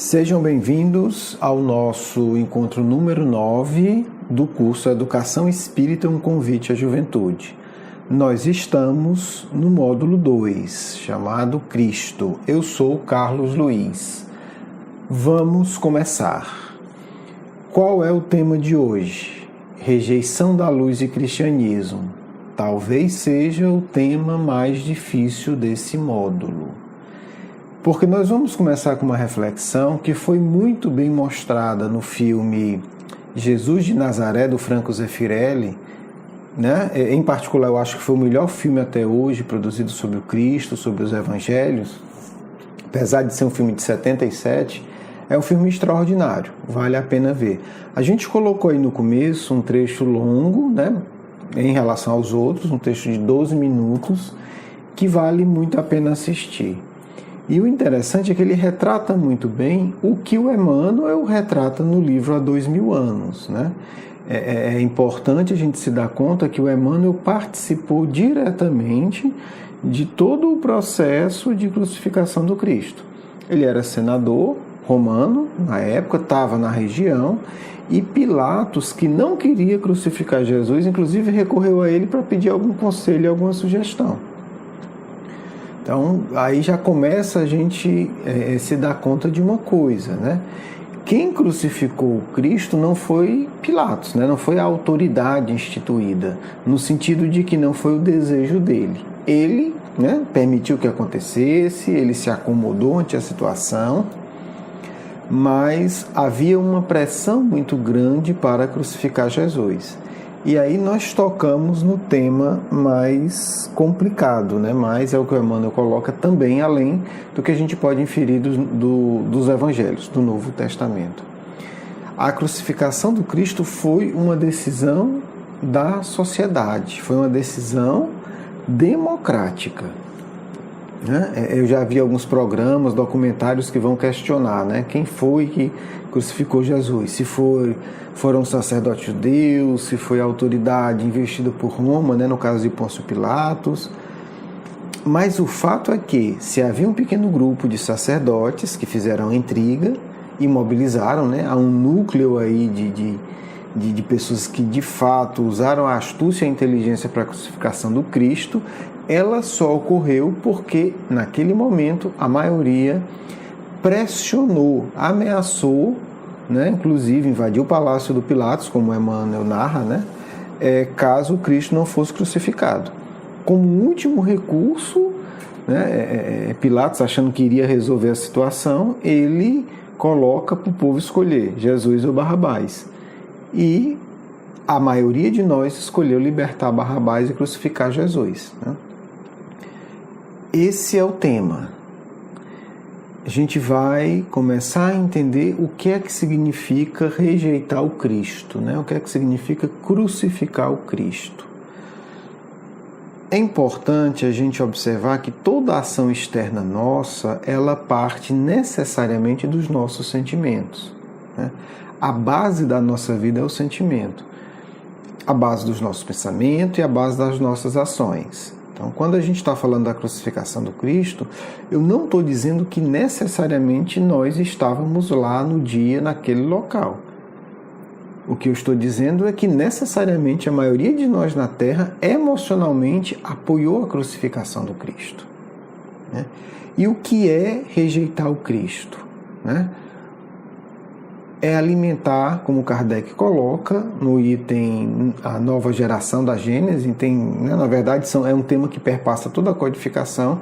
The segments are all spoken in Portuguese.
Sejam bem-vindos ao nosso encontro número 9 do curso Educação Espírita, um convite à juventude. Nós estamos no módulo 2, chamado Cristo. Eu sou Carlos Luiz. Vamos começar. Qual é o tema de hoje? Rejeição da luz e cristianismo. Talvez seja o tema mais difícil desse módulo. Porque nós vamos começar com uma reflexão que foi muito bem mostrada no filme Jesus de Nazaré, do Franco Zeffirelli, né? Em particular, eu acho que foi o melhor filme até hoje produzido sobre o Cristo, sobre os Evangelhos. Apesar de ser um filme de 77, é um filme extraordinário, vale a pena ver. A gente colocou aí no começo um trecho longo, né? Em relação aos outros, um trecho de 12 minutos, que vale muito a pena assistir. E o interessante é que ele retrata muito bem o que o Emmanuel retrata no livro há 2000 anos. Né? É importante a gente se dar conta que o Emmanuel participou diretamente de todo o processo de crucificação do Cristo. Ele era senador romano, na época, estava na região, e Pilatos, que não queria crucificar Jesus, inclusive recorreu a ele para pedir algum conselho, alguma sugestão. Então, aí já começa a gente se dar conta de uma coisa, né? Quem crucificou o Cristo não foi Pilatos, né? Não foi a autoridade instituída, no sentido de que não foi o desejo dele. Ele, né, permitiu que acontecesse, ele se acomodou ante a situação, mas havia uma pressão muito grande para crucificar Jesus. E aí nós tocamos no tema mais complicado, né? Mas é o que o Emmanuel coloca também, além do que a gente pode inferir dos Evangelhos, do Novo Testamento. A crucificação do Cristo foi uma decisão da sociedade, foi uma decisão democrática. Né? Eu já vi alguns programas, documentários que vão questionar, né? Quem foi que crucificou Jesus, se foram os sacerdotes judeus, se foi a autoridade investida por Roma, né, no caso de Pôncio Pilatos. Mas o fato é que, se havia um pequeno grupo de sacerdotes que fizeram a intriga e mobilizaram, né, há um núcleo aí de pessoas que de fato usaram a astúcia e a inteligência para a crucificação do Cristo, ela só ocorreu porque, naquele momento, a maioria pressionou, ameaçou, né, inclusive invadiu o palácio do Pilatos, como Emmanuel narra, né, caso o Cristo não fosse crucificado. Como último recurso, né, Pilatos, achando que iria resolver a situação, ele coloca para o povo escolher Jesus ou Barrabás. E a maioria de nós escolheu libertar Barrabás e crucificar Jesus. Né? Esse é o tema. A gente vai começar a entender o que é que significa rejeitar o Cristo, né? O que é que significa crucificar o Cristo. É importante a gente observar que toda ação externa nossa, ela parte necessariamente dos nossos sentimentos. Né? A base da nossa vida é o sentimento. A base dos nossos pensamentos e a base das nossas ações. Então, quando a gente está falando da crucificação do Cristo, eu não estou dizendo que necessariamente nós estávamos lá no dia, naquele local. O que eu estou dizendo é que necessariamente a maioria de nós na Terra emocionalmente apoiou a crucificação do Cristo. Né? E o que é rejeitar o Cristo? Né? É alimentar, como Kardec coloca no item A Nova Geração da Gênese, né, na verdade é um tema que perpassa toda a codificação.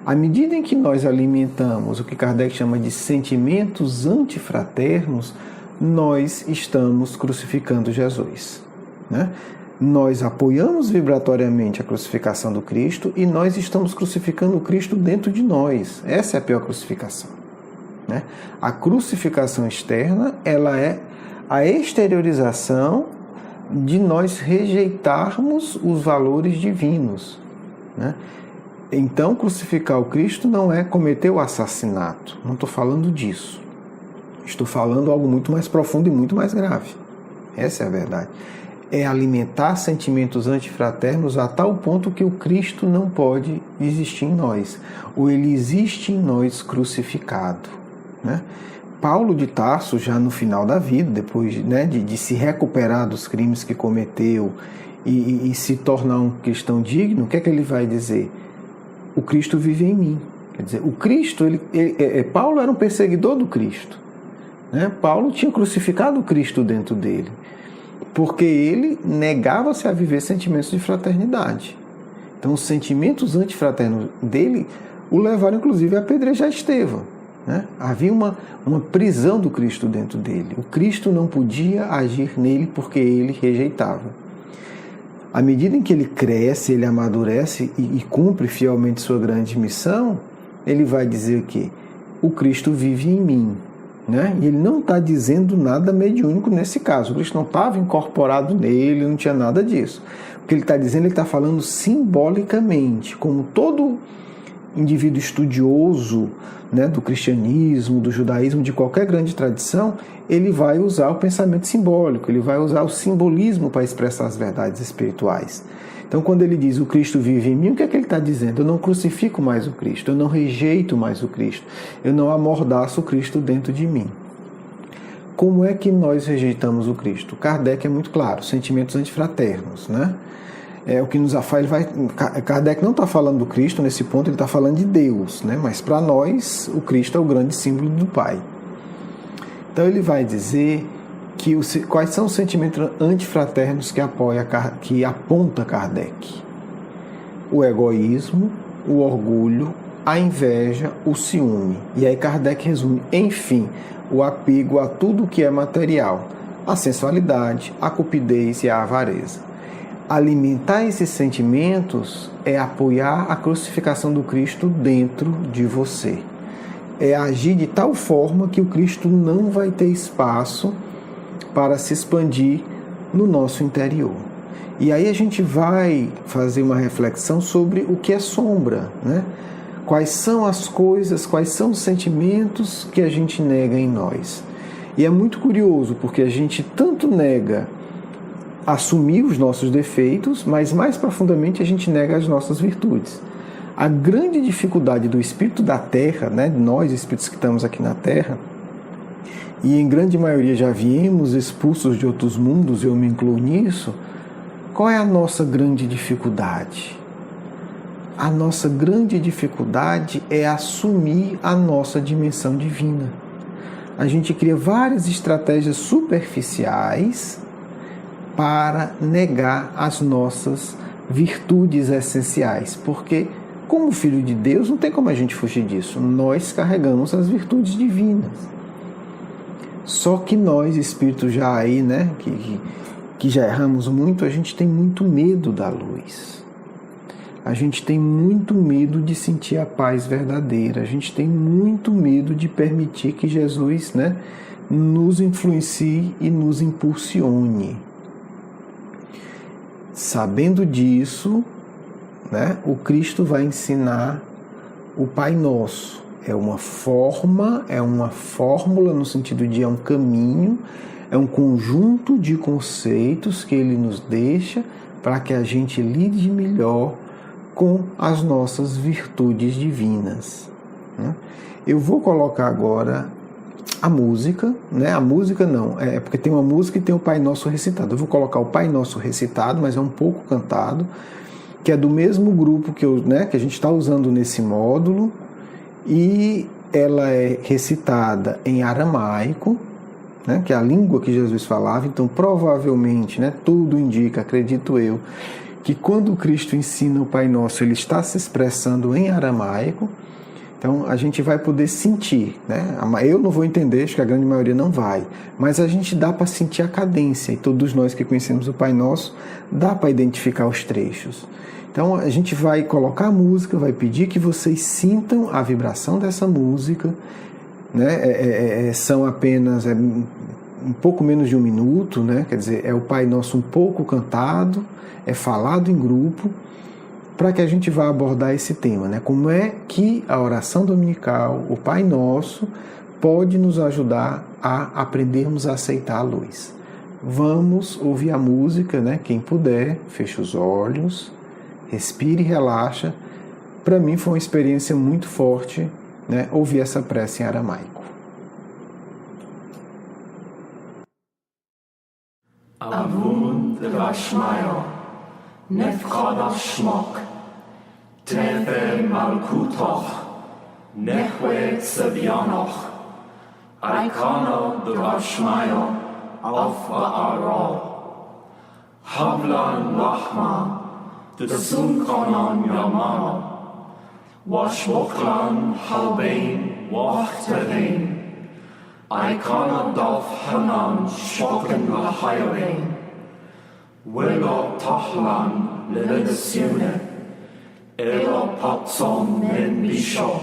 À medida em que nós alimentamos o que Kardec chama de sentimentos antifraternos, nós estamos crucificando Jesus. Né? Nós apoiamos vibratoriamente a crucificação do Cristo e nós estamos crucificando o Cristo dentro de nós. Essa é a pior crucificação. Né? A crucificação externa, ela é a exteriorização de nós rejeitarmos os valores divinos. Né? Então, crucificar o Cristo não é cometer o assassinato. Não estou falando disso. Estou falando algo muito mais profundo e muito mais grave. Essa é a verdade. É alimentar sentimentos antifraternos a tal ponto que o Cristo não pode existir em nós. Ou ele existe em nós crucificado. Né? Paulo de Tarso, já no final da vida, depois, né, de se recuperar dos crimes que cometeu e se tornar um cristão digno, o que é que ele vai dizer? O Cristo vive em mim. Quer dizer, o Cristo, Paulo era um perseguidor do Cristo. Né? Paulo tinha crucificado o Cristo dentro dele, porque ele negava-se a viver sentimentos de fraternidade. Então, os sentimentos antifraternos dele o levaram, inclusive, a apedrejar Estevão. Né? Havia uma prisão do Cristo dentro dele. O Cristo não podia agir nele porque ele rejeitava. À medida em que ele cresce, ele amadurece e cumpre fielmente sua grande missão, ele vai dizer que o Cristo vive em mim. Né? E ele não está dizendo nada mediúnico nesse caso. O Cristo não estava incorporado nele, não tinha nada disso. O que ele está dizendo, ele está falando simbolicamente, como todo indivíduo estudioso, né, do cristianismo, do judaísmo, de qualquer grande tradição, ele vai usar o pensamento simbólico, ele vai usar o simbolismo para expressar as verdades espirituais. Então, quando ele diz o Cristo vive em mim, o que é que ele está dizendo? Eu não crucifico mais o Cristo, eu não rejeito mais o Cristo, eu não amordaço o Cristo dentro de mim. Como é que nós rejeitamos o Cristo? Kardec é muito claro, sentimentos antifraternos, né? O que nos afasta, Kardec não está falando do Cristo nesse ponto, ele está falando de Deus, né? Mas para nós o Cristo é o grande símbolo do Pai. Então ele vai dizer que quais são os sentimentos antifraternos que aponta Kardec: o egoísmo, o orgulho, a inveja, o ciúme. E aí Kardec resume: enfim, o apego a tudo que é material, a sensualidade, a cupidez e a avareza. Alimentar esses sentimentos é apoiar a crucificação do Cristo dentro de você. É agir de tal forma que o Cristo não vai ter espaço para se expandir no nosso interior. E aí a gente vai fazer uma reflexão sobre o que é sombra, né? Quais são as coisas, quais são os sentimentos que a gente nega em nós. E é muito curioso, porque a gente tanto nega assumir os nossos defeitos, mas mais profundamente a gente nega as nossas virtudes. A grande dificuldade do espírito da Terra, né, nós espíritos que estamos aqui na Terra, e em grande maioria já viemos expulsos de outros mundos, eu me incluo nisso, qual é a nossa grande dificuldade? A nossa grande dificuldade é assumir a nossa dimensão divina. A gente cria várias estratégias superficiais para negar as nossas virtudes essenciais, porque como filho de Deus não tem como a gente fugir disso, nós carregamos as virtudes divinas. Só que nós, espíritos já aí, né, que já erramos muito, a gente tem muito medo da luz, a gente tem muito medo de sentir a paz verdadeira, a gente tem muito medo de permitir que Jesus, né, nos influencie e nos impulsione. Sabendo disso, né, o Cristo vai ensinar o Pai Nosso. É uma fórmula no sentido de é um caminho, é um conjunto de conceitos que ele nos deixa para que a gente lide melhor com as nossas virtudes divinas. Né? Eu vou colocar agora a música, né? A música não, é porque tem uma música e tem o Pai Nosso recitado. Eu vou colocar o Pai Nosso recitado, mas é um pouco cantado, que é do mesmo grupo que a gente está usando nesse módulo, e ela é recitada em aramaico, né? Que é a língua que Jesus falava. Então, provavelmente, né, tudo indica, acredito eu, que quando Cristo ensina o Pai Nosso, ele está se expressando em aramaico. Então, a gente vai poder sentir, né? Eu não vou entender, acho que a grande maioria não vai, mas a gente dá para sentir a cadência, e todos nós que conhecemos o Pai Nosso, dá para identificar os trechos. Então, a gente vai colocar a música, vai pedir que vocês sintam a vibração dessa música, né? São apenas um pouco menos de um minuto, né? Quer dizer, é o Pai Nosso um pouco cantado, é falado em grupo, para que a gente vá abordar esse tema, né? Como é que a oração dominical, o Pai Nosso, pode nos ajudar a aprendermos a aceitar a luz. Vamos ouvir a música, né? Quem puder, fecha os olhos, respire e relaxa. Para mim foi uma experiência muito forte, né? Ouvir essa prece em aramaico. Avun Devashmayo, Nefchodosh Shmok, Tefe Malkutoch, Nehwe Tsevionoch, Ikono Devashmayo, Auf Ba'aro, Havlan Lachma, Tsunkronon Yamano, Washwoklan Halbain, Wachterin, Ikono Dof Hanan, Shoken Lahayorin, Willo Tochlan, Lilidasune, Elo Potson Men Bisho,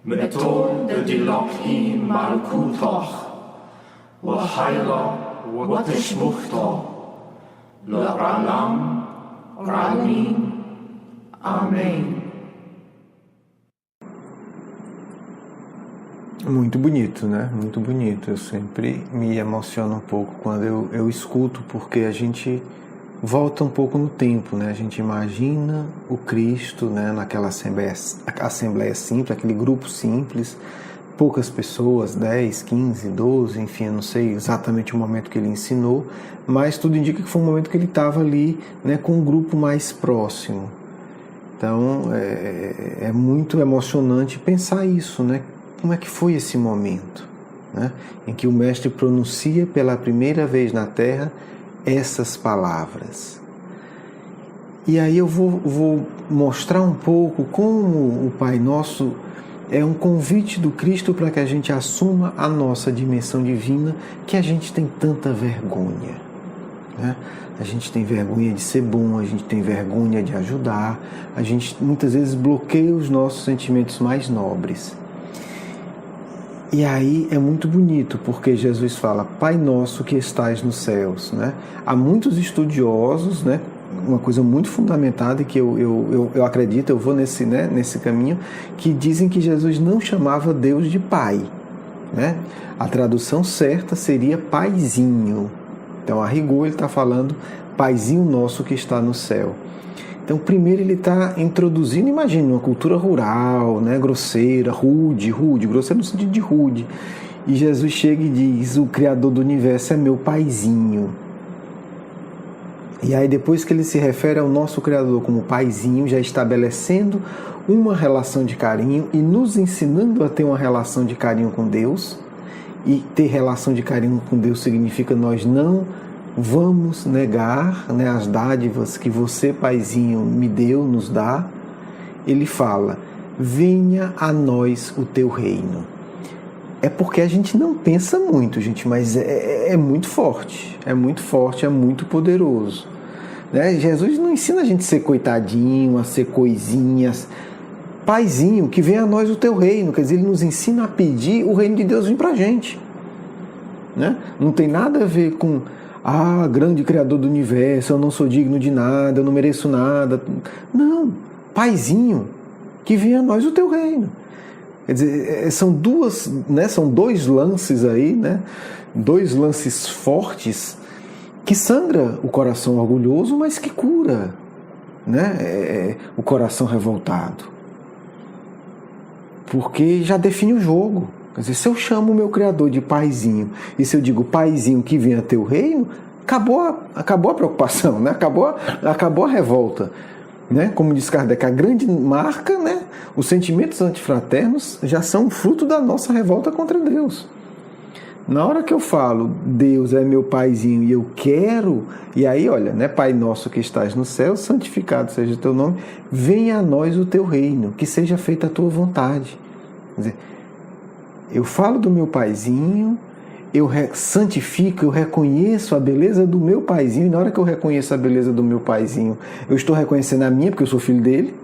Meton de Dilokhi Malkutoch, Wahailo, Watishmuchto, L'Ralam, Ramin, Amém. Muito bonito, né? Muito bonito. Eu sempre me emociono um pouco quando eu escuto, porque a gente volta um pouco no tempo, né? A gente imagina o Cristo, né? Naquela assembleia simples, aquele grupo simples, poucas pessoas, 10, 15, 12, enfim, eu não sei exatamente o momento que ele ensinou, mas tudo indica que foi um momento que ele estava ali, né, com um grupo mais próximo. Então, é muito emocionante pensar isso, né? Como é que foi esse momento, né, em que o Mestre pronuncia pela primeira vez na Terra essas palavras. E aí eu vou mostrar um pouco como o Pai Nosso é um convite do Cristo para que a gente assuma a nossa dimensão divina, que a gente tem tanta vergonha, né? A gente tem vergonha de ser bom, a gente tem vergonha de ajudar, a gente muitas vezes bloqueia os nossos sentimentos mais nobres. E aí é muito bonito, porque Jesus fala, Pai Nosso que estais nos céus, né? Há muitos estudiosos, né? Uma coisa muito fundamentada, que eu acredito, eu vou nesse caminho, que dizem que Jesus não chamava Deus de Pai, né? A tradução certa seria Paizinho. Então, a rigor, ele está falando Paizinho Nosso que está no céu. Então, primeiro ele está introduzindo, imagine, uma cultura rural, né, grosseira, rude, grosseira no sentido de rude. E Jesus chega e diz, o Criador do Universo é meu Paizinho. E aí, depois que ele se refere ao nosso Criador como Paizinho, já estabelecendo uma relação de carinho e nos ensinando a ter uma relação de carinho com Deus. E ter relação de carinho com Deus significa nós não vamos negar, né, as dádivas que você, Paizinho, me deu, nos dá. Ele fala, venha a nós o teu reino. É porque a gente não pensa muito, gente, mas é muito forte, é muito poderoso, né? Jesus não ensina a gente a ser coitadinho, a ser coisinhas. Paizinho, que venha a nós o teu reino, quer dizer, ele nos ensina a pedir o reino de Deus vir pra gente, né? Não tem nada a ver com grande Criador do Universo, eu não sou digno de nada, eu não mereço nada. Não, Paizinho, que venha a nós o teu reino. Quer dizer, são dois lances aí, né? Dois lances fortes que sangra o coração orgulhoso, mas que cura, né? O coração revoltado. Porque já define o jogo. Quer dizer, se eu chamo o meu Criador de Paizinho, e se eu digo Paizinho que venha a teu reino, acabou a preocupação, né? Acabou a revolta. Né? Como diz Kardec, a grande marca, né? Os sentimentos antifraternos já são fruto da nossa revolta contra Deus. Na hora que eu falo, Deus é meu Paizinho e eu quero, e aí olha, né? Pai nosso que estás no céu, santificado seja o teu nome, venha a nós o teu reino, que seja feita a tua vontade. Quer dizer, eu falo do meu Paizinho, eu santifico, eu reconheço a beleza do meu Paizinho, e na hora que eu reconheço a beleza do meu Paizinho, eu estou reconhecendo a minha, porque eu sou filho dele.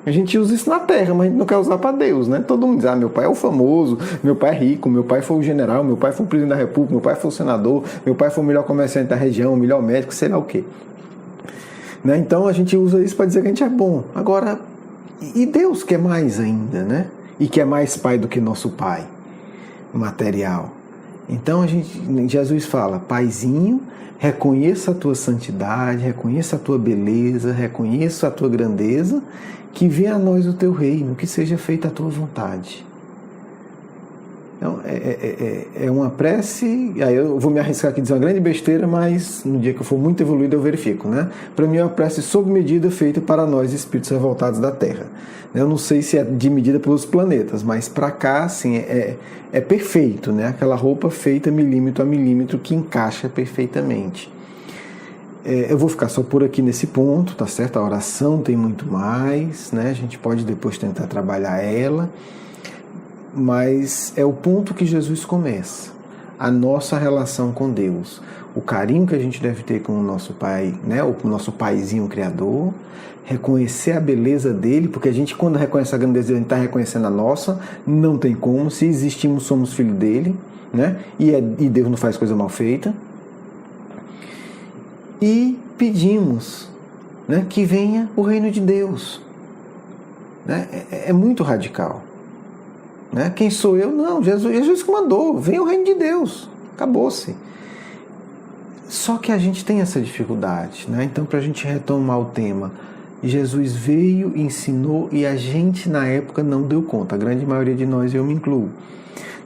A gente usa isso na terra, mas a gente não quer usar para Deus, né? Todo mundo diz, meu pai é o famoso, meu pai é rico, meu pai foi o general, meu pai foi o presidente da república, meu pai foi o senador, meu pai foi o melhor comerciante da região, o melhor médico, sei lá o quê. Né? Então a gente usa isso para dizer que a gente é bom. Agora, e Deus quer mais ainda, né? E que é mais pai do que nosso pai material. Então Jesus fala, Paizinho, reconheça a tua santidade, reconheça a tua beleza, reconheça a tua grandeza, que venha a nós o teu reino, que seja feita a tua vontade. Então, é uma prece, aí eu vou me arriscar aqui a dizer uma grande besteira, mas no dia que eu for muito evoluído eu verifico, né? Para mim é uma prece sob medida feita para nós, espíritos revoltados da Terra. Eu não sei se é de medida pelos planetas, mas para cá, assim, é perfeito, né? Aquela roupa feita milímetro a milímetro que encaixa perfeitamente. Eu vou ficar só por aqui nesse ponto, tá certo? A oração tem muito mais, né? A gente pode depois tentar trabalhar ela, mas é o ponto que Jesus começa, a nossa relação com Deus, o carinho que a gente deve ter com o nosso Pai, né? O nosso Paizinho Criador, reconhecer a beleza dele, porque a gente, quando reconhece a grandeza dele, a gente está reconhecendo a nossa, não tem como, se existimos, somos filho dele, né? E Deus não faz coisa mal feita. E pedimos, né, que venha o reino de Deus. Né? É muito radical. Né? Quem sou eu? Não, Jesus que mandou, venha o reino de Deus, acabou-se. Só que a gente tem essa dificuldade, né? Então, para a gente retomar o tema, Jesus veio, ensinou e a gente na época não deu conta, a grande maioria de nós, eu me incluo,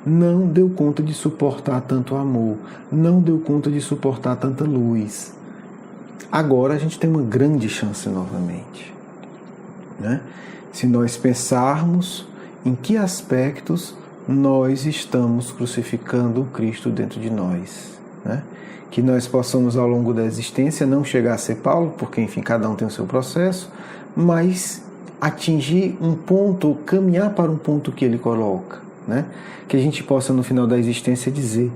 não deu conta de suportar tanto amor, não deu conta de suportar tanta luz. Agora a gente tem uma grande chance novamente, né? Se nós pensarmos em que aspectos nós estamos crucificando o Cristo dentro de nós, né? Que nós possamos ao longo da existência não chegar a ser Paulo, porque enfim, cada um tem o seu processo, mas atingir um ponto, caminhar para um ponto que ele coloca, né? Que a gente possa no final da existência dizer: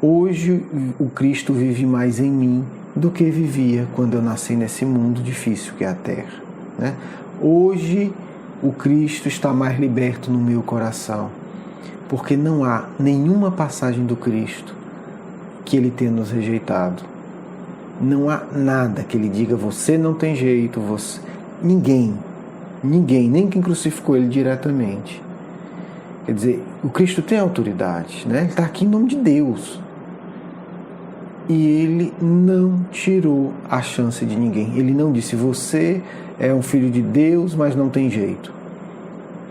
hoje o Cristo vive mais em mim do que vivia quando eu nasci nesse mundo difícil que é a Terra, né? Hoje o Cristo está mais liberto no meu coração, porque não há nenhuma passagem do Cristo que ele tenha nos rejeitado. Não há nada que ele diga: você não tem jeito, você... Ninguém, nem quem crucificou ele diretamente. Quer dizer, o Cristo tem autoridade, né? Ele está aqui em nome de Deus. E ele não tirou a chance de ninguém. Ele não disse: você é um filho de Deus, mas não tem jeito.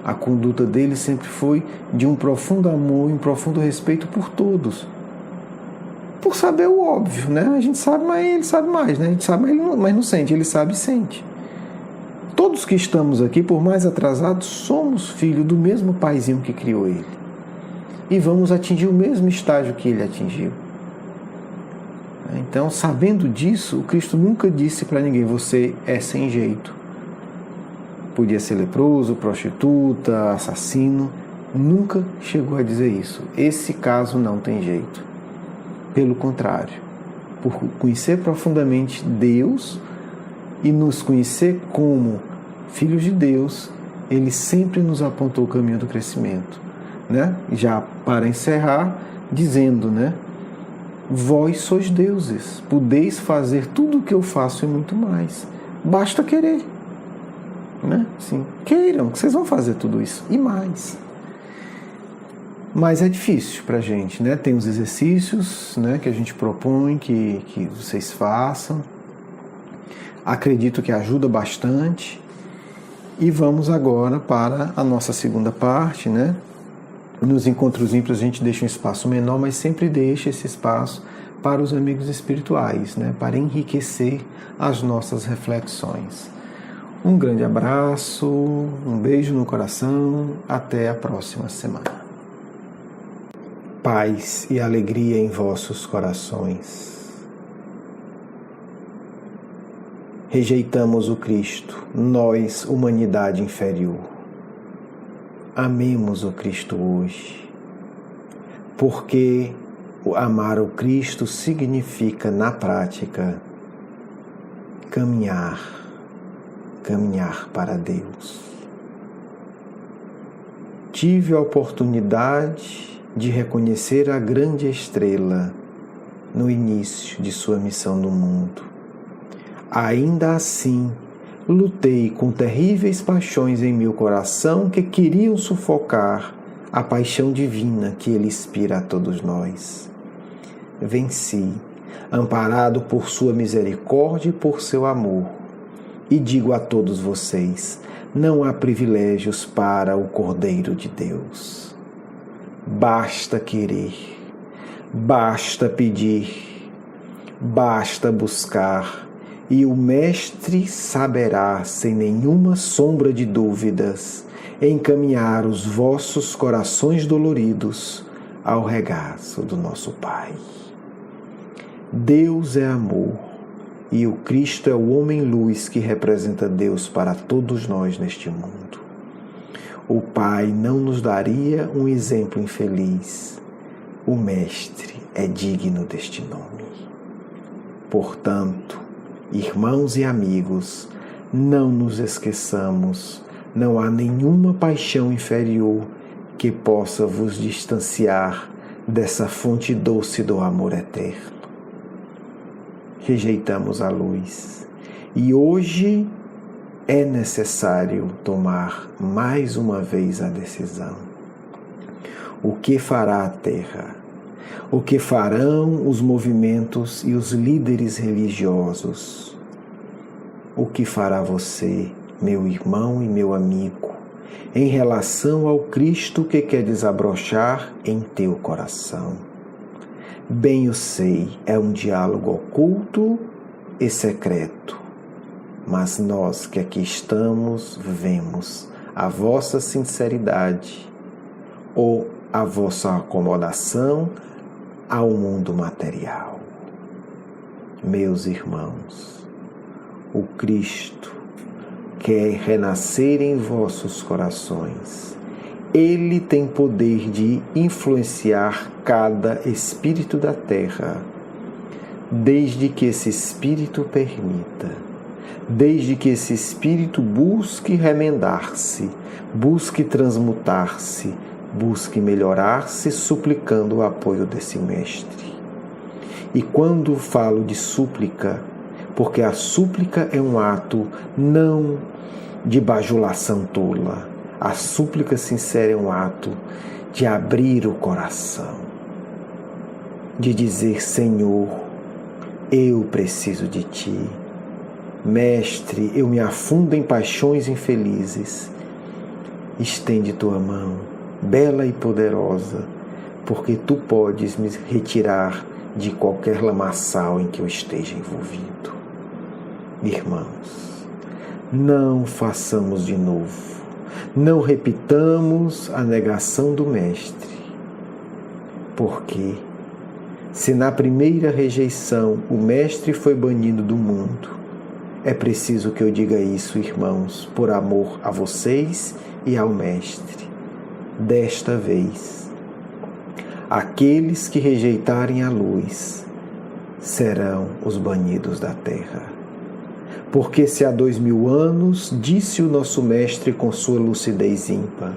A conduta dele sempre foi de um profundo amor e um profundo respeito por todos. Por saber o óbvio, né? A gente sabe, mas ele sabe mais, né? A gente sabe, mas não sente. Ele sabe e sente. Todos que estamos aqui, por mais atrasados, somos filhos do mesmo paizinho que criou ele. E vamos atingir o mesmo estágio que ele atingiu. Então, sabendo disso, o Cristo nunca disse para ninguém: você é sem jeito. Podia ser leproso, prostituta, assassino. Nunca chegou a dizer isso. Esse caso não tem jeito. Pelo contrário, por conhecer profundamente Deus e nos conhecer como filhos de Deus, ele sempre nos apontou o caminho do crescimento, né? Já para encerrar, dizendo, né? Vós sois deuses, podeis fazer tudo o que eu faço e muito mais. Basta querer, né? Sim, queiram, que vocês vão fazer tudo isso e mais. Mas é difícil para a gente, né? Tem os exercícios, né, que a gente propõe que vocês façam. Acredito que ajuda bastante. E vamos agora para a nossa segunda parte, né? Nos encontros ímpios a gente deixa um espaço menor, mas sempre deixa esse espaço para os amigos espirituais, né? Para enriquecer as nossas reflexões. Um grande abraço, um beijo no coração, até a próxima semana. Paz e alegria em vossos corações. Rejeitamos o Cristo, nós, humanidade inferior. Amemos o Cristo hoje, porque amar o Cristo significa, na prática, caminhar para Deus. Tive a oportunidade de reconhecer a grande estrela no início de sua missão no mundo. Ainda assim, lutei com terríveis paixões em meu coração que queriam sufocar a paixão divina que ele inspira a todos nós. Venci, amparado por sua misericórdia e por seu amor. E digo a todos vocês: não há privilégios para o Cordeiro de Deus. Basta querer, basta pedir, basta buscar, e o Mestre saberá, sem nenhuma sombra de dúvidas, encaminhar os vossos corações doloridos ao regaço do nosso Pai. Deus é amor, e o Cristo é o homem-luz que representa Deus para todos nós neste mundo. O Pai não nos daria um exemplo infeliz. O Mestre é digno deste nome. Portanto, irmãos e amigos, não nos esqueçamos, não há nenhuma paixão inferior que possa vos distanciar dessa fonte doce do amor eterno. Rejeitamos a luz e hoje é necessário tomar mais uma vez a decisão. O que fará a Terra? O que farão os movimentos e os líderes religiosos? O que fará você, meu irmão e meu amigo, em relação ao Cristo que quer desabrochar em teu coração? Bem eu sei, é um diálogo oculto e secreto. Mas nós que aqui estamos vemos a vossa sinceridade ou a vossa acomodação ao mundo material. Meus irmãos, o Cristo quer renascer em vossos corações. Ele tem poder de influenciar cada espírito da terra, desde que esse espírito permita. Desde que esse espírito busque remendar-se, busque transmutar-se, busque melhorar-se, suplicando o apoio desse Mestre. E quando falo de súplica, porque a súplica é um ato não de bajulação tola, a súplica sincera é um ato de abrir o coração, de dizer: Senhor, eu preciso de Ti. Mestre, eu me afundo em paixões infelizes. Estende tua mão, bela e poderosa, porque tu podes me retirar de qualquer lamaçal em que eu esteja envolvido. Irmãos, não façamos de novo, não repitamos a negação do Mestre. Porque, se na primeira rejeição o Mestre foi banido do mundo, é preciso que eu diga isso, irmãos, por amor a vocês e ao Mestre. Desta vez, aqueles que rejeitarem a luz serão os banidos da terra. Porque se há 2000 anos, disse o nosso Mestre com sua lucidez ímpar: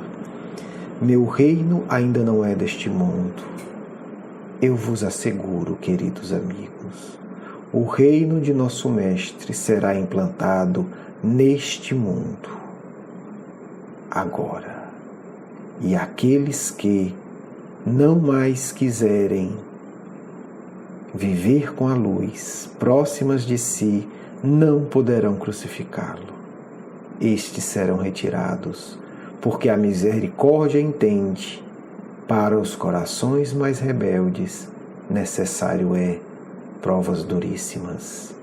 meu reino ainda não é deste mundo. Eu vos asseguro, queridos amigos, o reino de nosso Mestre será implantado neste mundo, agora. E aqueles que não mais quiserem viver com a luz, próximas de si, não poderão crucificá-lo. Estes serão retirados, porque a misericórdia entende, para os corações mais rebeldes, necessário é provas duríssimas.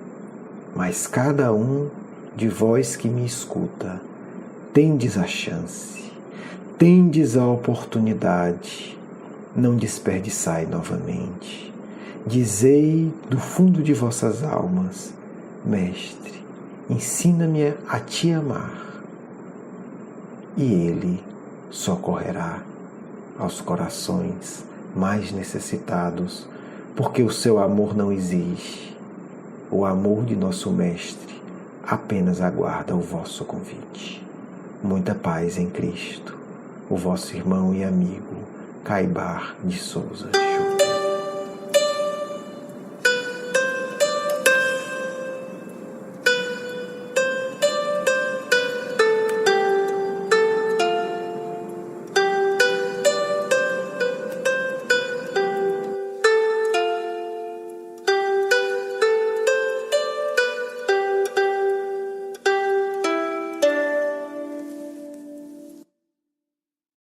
Mas cada um de vós que me escuta, tendes a chance, tendes a oportunidade, não desperdiçai novamente. Dizei do fundo de vossas almas: Mestre, ensina-me a te amar. E Ele socorrerá aos corações mais necessitados, porque o seu amor não exige. O amor de nosso Mestre apenas aguarda o vosso convite. Muita paz em Cristo. O vosso irmão e amigo, Caibar de Souza.